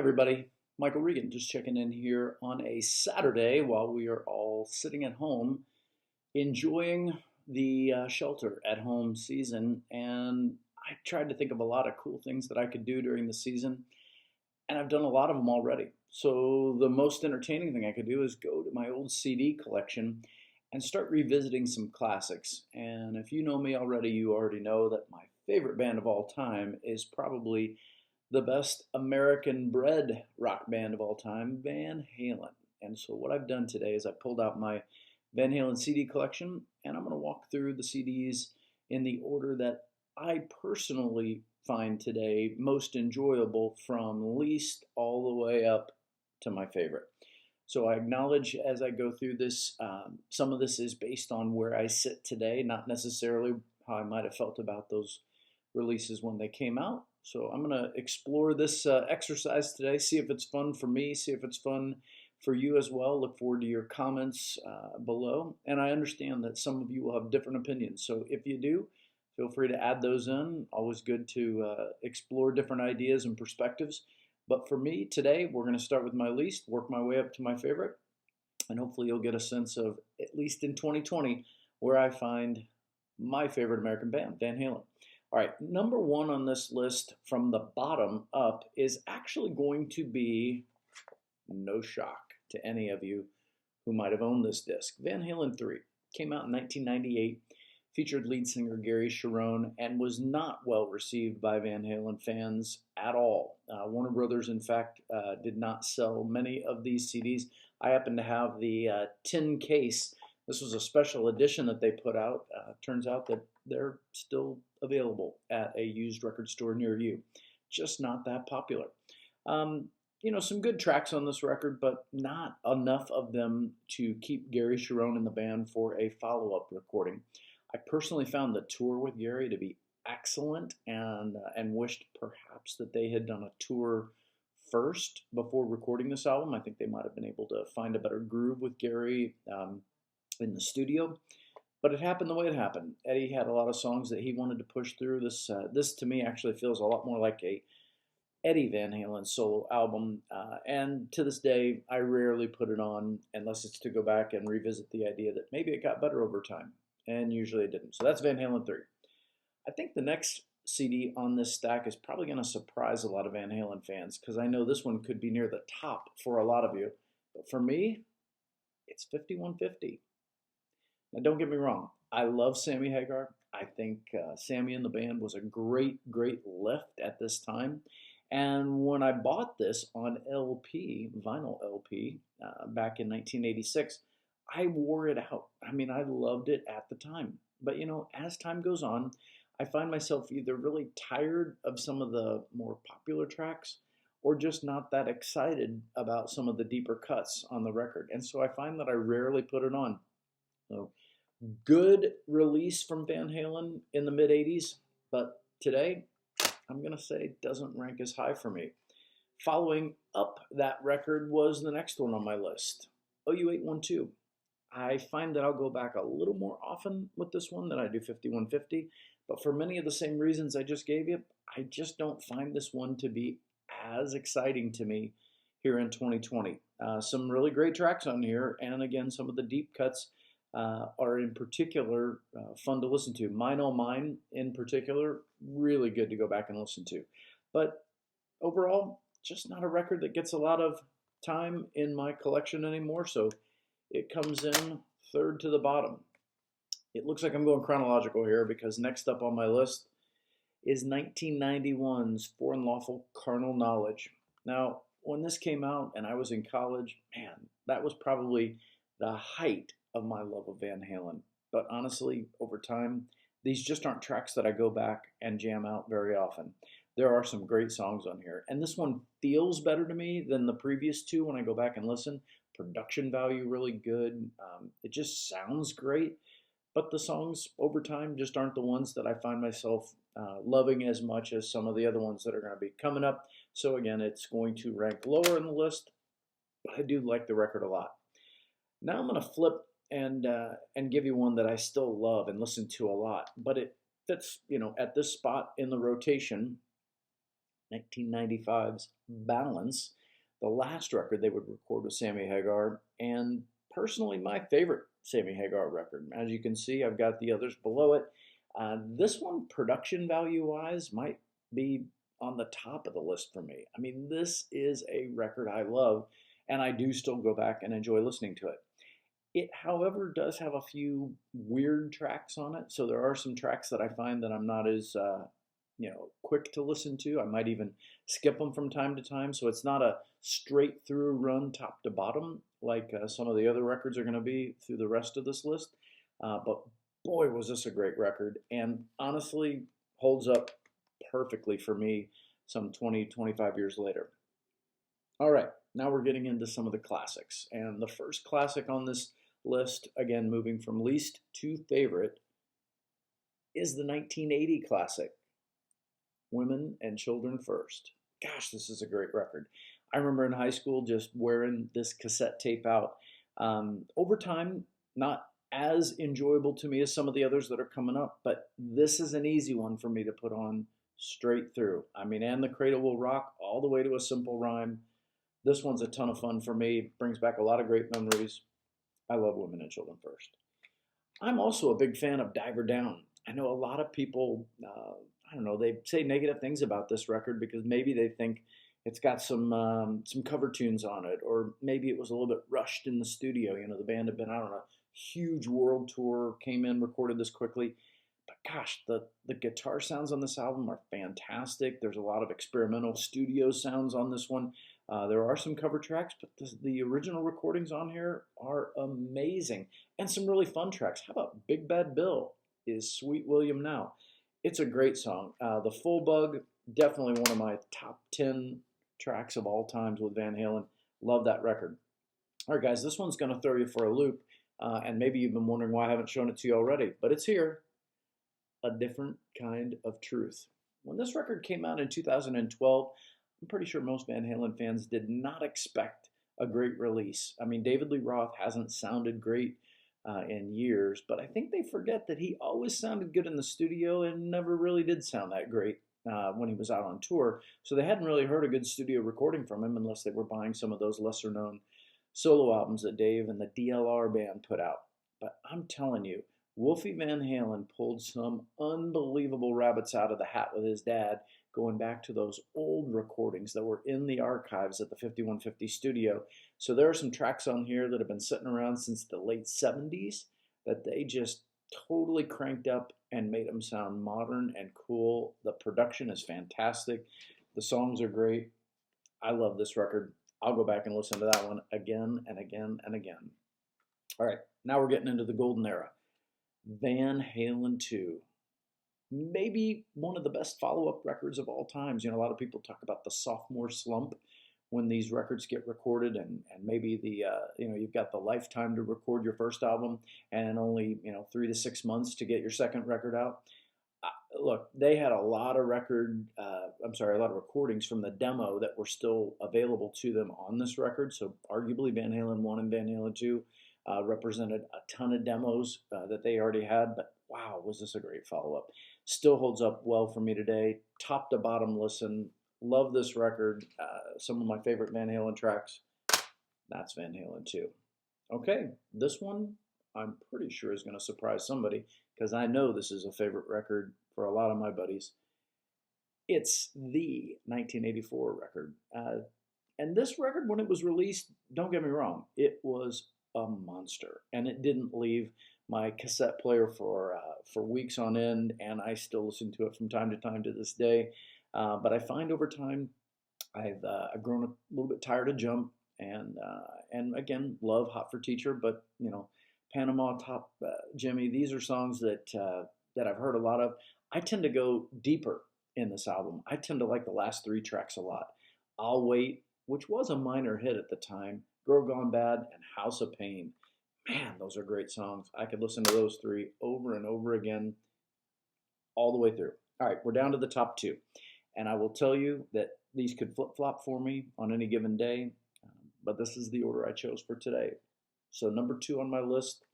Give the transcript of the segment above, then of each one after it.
everybody. Michael Regan just checking in here on a Saturday while we are all sitting at home enjoying the shelter at home season. And I tried to think of a lot of cool things that I could do during the season, and I've done a lot of them already. So the most entertaining thing I could do is go to my old CD collection and start revisiting some classics. And if you know me already, you already know that my favorite band of all time is probably the best American bred rock band of all time, Van Halen. And so what I've done today is I pulled out my Van Halen CD collection, and I'm going to walk through the CDs in the order that I personally find today most enjoyable, from least all the way up to my favorite. So I acknowledge as I go through this, some of this is based on where I sit today, not necessarily how I might have felt about those releases when they came out. So I'm going to explore this exercise today, see if it's fun for me, see if it's fun for you as well. Look forward to your comments below. And I understand that some of you will have different opinions. So if you do, feel free to add those in. Always good to explore different ideas and perspectives. But for me today, we're going to start with my least, work my way up to my favorite, and hopefully you'll get a sense of, at least in 2020, where I find my favorite American band, Van Halen. All right, number one on this list from the bottom up is actually going to be no shock to any of you who might have owned this disc. Van Halen 3 came out in 1998, featured lead singer Gary Cherone, and was not well received by Van Halen fans at all. Warner Brothers, in fact, did not sell many of these CDs. I happen to have the tin case. This was a special edition that they put out. Turns out that they're still available at a used record store near you. Just not that popular. Some good tracks on this record, but not enough of them to keep Gary Cherone in the band for a follow-up recording. I personally found the tour with Gary to be excellent, and wished perhaps that they had done a tour first before recording this album. I think they might have been able to find a better groove with Gary in the studio. But it happened the way it happened. Eddie had a lot of songs that he wanted to push through. This to me actually feels a lot more like a Eddie Van Halen solo album. And to this day, I rarely put it on unless it's to go back and revisit the idea that maybe it got better over time. And usually it didn't. So that's Van Halen 3. I think the next CD on this stack is probably going to surprise a lot of Van Halen fans, because I know this one could be near the top for a lot of you. But for me, it's 5150. Now, don't get me wrong. I love Sammy Hagar. I think Sammy and the band was a great, great lift at this time. And when I bought this on LP, vinyl LP, back in 1986, I wore it out. I mean, I loved it at the time. But, as time goes on, I find myself either really tired of some of the more popular tracks, or just not that excited about some of the deeper cuts on the record. And so I find that I rarely put it on. So, good release from Van Halen in the mid-'80s, but today, I'm going to say doesn't rank as high for me. Following up that record was the next one on my list, OU812. I find that I'll go back a little more often with this one than I do 5150, but for many of the same reasons I just gave you, I just don't find this one to be as exciting to me here in 2020. Some really great tracks on here, and again, some of the deep cuts are in particular fun to listen to. Mine Oh Mine in particular, really good to go back and listen to. But overall, just not a record that gets a lot of time in my collection anymore, so it comes in third to the bottom. It looks like I'm going chronological here, because next up on my list is 1991's For Unlawful Carnal Knowledge. Now, when this came out and I was in college, man, that was probably the height of my love of Van Halen. But honestly, over time, these just aren't tracks that I go back and jam out very often. There are some great songs on here, and this one feels better to me than the previous two when I go back and listen. Production value really good. It just sounds great, but the songs over time just aren't the ones that I find myself loving as much as some of the other ones that are going to be coming up. So again, it's going to rank lower in the list, but I do like the record a lot. Now I'm going to flip and give you one that I still love and listen to a lot, but it fits, at this spot in the rotation. 1995's Balance, the last record they would record with Sammy Hagar, and personally my favorite Sammy Hagar record. As you can see, I've got the others below it. This one, production value wise, might be on the top of the list for me. I mean, this is a record I love, and I do still go back and enjoy listening to it. It, however, does have a few weird tracks on it. So there are some tracks that I find that I'm not as quick to listen to. I might even skip them from time to time. So it's not a straight through run top to bottom like some of the other records are going to be through the rest of this list. But boy, was this a great record, and honestly holds up perfectly for me some 20, 25 years later. All right, now we're getting into some of the classics. And the first classic on this list, again, moving from least to favorite, is the 1980 classic, Women and Children First. Gosh, this is a great record. I remember in high school just wearing this cassette tape out. Over time, not as enjoyable to me as some of the others that are coming up, but this is an easy one for me to put on straight through. I mean, And the Cradle Will Rock, all the way to A Simple Rhyme. This one's a ton of fun for me, brings back a lot of great memories. I love Women and Children First. I'm also a big fan of Diver Down. I know a lot of people, I don't know, they say negative things about this record because maybe they think it's got some cover tunes on it, or maybe it was a little bit rushed in the studio. You know, the band had been out on a huge world tour, came in, recorded this quickly. But gosh, the guitar sounds on this album are fantastic. There's a lot of experimental studio sounds on this one. There are some cover tracks, but the original recordings on here are amazing. And some really fun tracks. How about Big Bad Bill is Sweet William Now? It's a great song. The Full Bug, definitely one of my top 10 tracks of all times with Van Halen. Love that record. All right, guys, this one's going to throw you for a loop. And maybe you've been wondering why I haven't shown it to you already, but it's here. A Different Kind of Truth. When this record came out in 2012, I'm pretty sure most Van Halen fans did not expect a great release. I mean, David Lee Roth hasn't sounded great in years, but I think they forget that he always sounded good in the studio and never really did sound that great when he was out on tour. So they hadn't really heard a good studio recording from him unless they were buying some of those lesser known solo albums that Dave and the DLR band put out. But I'm telling you, Wolfie Van Halen pulled some unbelievable rabbits out of the hat with his dad, going back to those old recordings that were in the archives at the 5150 studio. So there are some tracks on here that have been sitting around since the late 70s that they just totally cranked up and made them sound modern and cool. The production is fantastic. The songs are great. I love this record. I'll go back and listen to that one again and again and again. All right, now we're getting into the golden era. Van Halen 2. Maybe one of the best follow-up records of all times. You know, a lot of people talk about the sophomore slump when these records get recorded, and maybe you've got the lifetime to record your first album and only 3 to 6 months to get your second record out. Look, they had a lot of recordings from the demo that were still available to them on this record. So arguably Van Halen 1 and Van Halen 2 represented a ton of demos that they already had, but wow, was this a great follow-up. Still holds up well for me today. Top to bottom listen. Love this record. Some of my favorite Van Halen tracks. That's Van Halen 2. Okay, this one I'm pretty sure is going to surprise somebody because I know this is a favorite record for a lot of my buddies. It's the 1984 record. And this record, when it was released, don't get me wrong, it was a monster. And it didn't leave my cassette player for weeks on end, and I still listen to it from time to time to this day. But I find over time I've grown a little bit tired of Jump, and again love Hot for Teacher, but Panama, Top Jimmy. These are songs that I've heard a lot of. I tend to go deeper in this album. I tend to like the last 3 tracks a lot. I'll Wait, which was a minor hit at the time, Girl Gone Bad, and House of Pain. Man, those are great songs. I could listen to those 3 over and over again all the way through. All right, we're down to the top 2. And I will tell you that these could flip-flop for me on any given day, but this is the order I chose for today. So number 2 on my list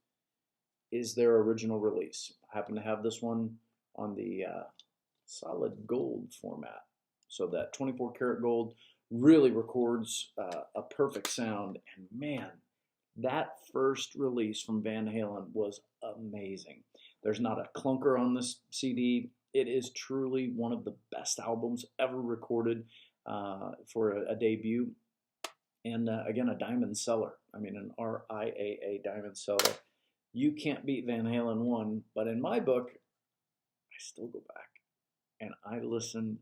is their original release. I happen to have this one on the solid gold format. So that 24 karat gold really records a perfect sound. And man, that first release from Van Halen was amazing. There's not a clunker on this CD. It is truly one of the best albums ever recorded for a debut. And again, a diamond seller. I mean, an RIAA diamond seller. You can't beat Van Halen 1, but in my book, I still go back and I listen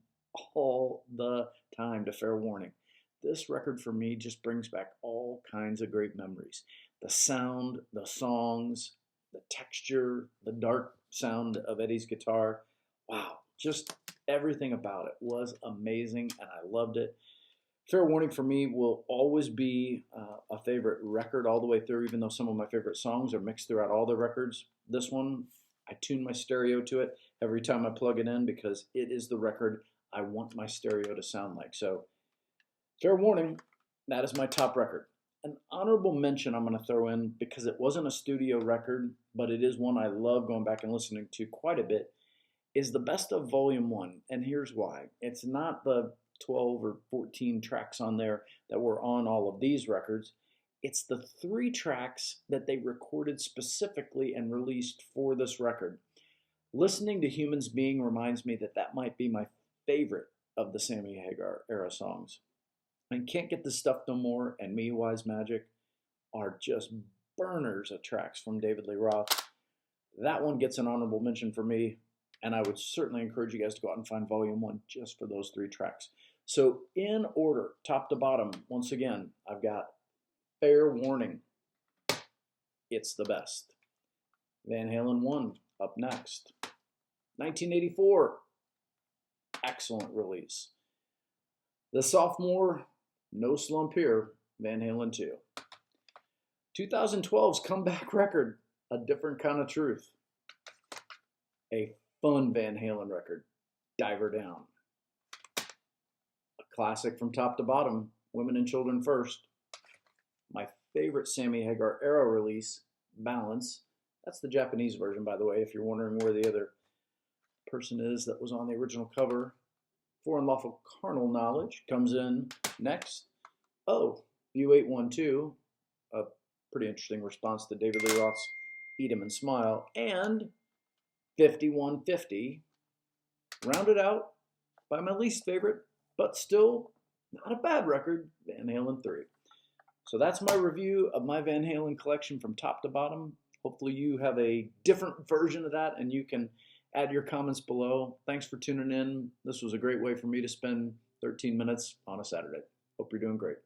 all the time to Fair Warning. This record for me just brings back all kinds of great memories. The sound, the songs, the texture, the dark sound of Eddie's guitar. Wow, just everything about it was amazing and I loved it. Fair Warning for me will always be a favorite record all the way through, even though some of my favorite songs are mixed throughout all the records. This one, I tune my stereo to it every time I plug it in because it is the record I want my stereo to sound like. So, Fair Warning, that is my top record. An honorable mention I'm going to throw in because it wasn't a studio record, but it is one I love going back and listening to quite a bit, is the Best of Volume 1. And here's why. It's not the 12 or 14 tracks on there that were on all of these records. It's the 3 tracks that they recorded specifically and released for this record. Listening to Humans Being reminds me that that might be my favorite of the Sammy Hagar era songs. And Can't Get This Stuff No More and Me, Wise Magic are just burners of tracks from David Lee Roth. That one gets an honorable mention for me, and I would certainly encourage you guys to go out and find Volume 1 just for those 3 tracks. So in order, top to bottom, once again, I've got Fair Warning. It's the best. Van Halen 1 up next. 1984, excellent release. The sophomore, no slump here, Van Halen 2. 2012's comeback record, A Different Kind of Truth. A fun Van Halen record, Diver Down. A classic from top to bottom, Women and Children First. My favorite Sammy Hagar era release, Balance. That's the Japanese version, by the way, if you're wondering where the other person is that was on the original cover. For Unlawful Carnal Knowledge comes in next. Oh, U812, a pretty interesting response to David Lee Roth's Eat 'Em and Smile. And 5150, rounded out by my least favorite, but still not a bad record, Van Halen 3. So that's my review of my Van Halen collection from top to bottom. Hopefully you have a different version of that and you can add your comments below. Thanks for tuning in. This was a great way for me to spend 13 minutes on a Saturday. Hope you're doing great.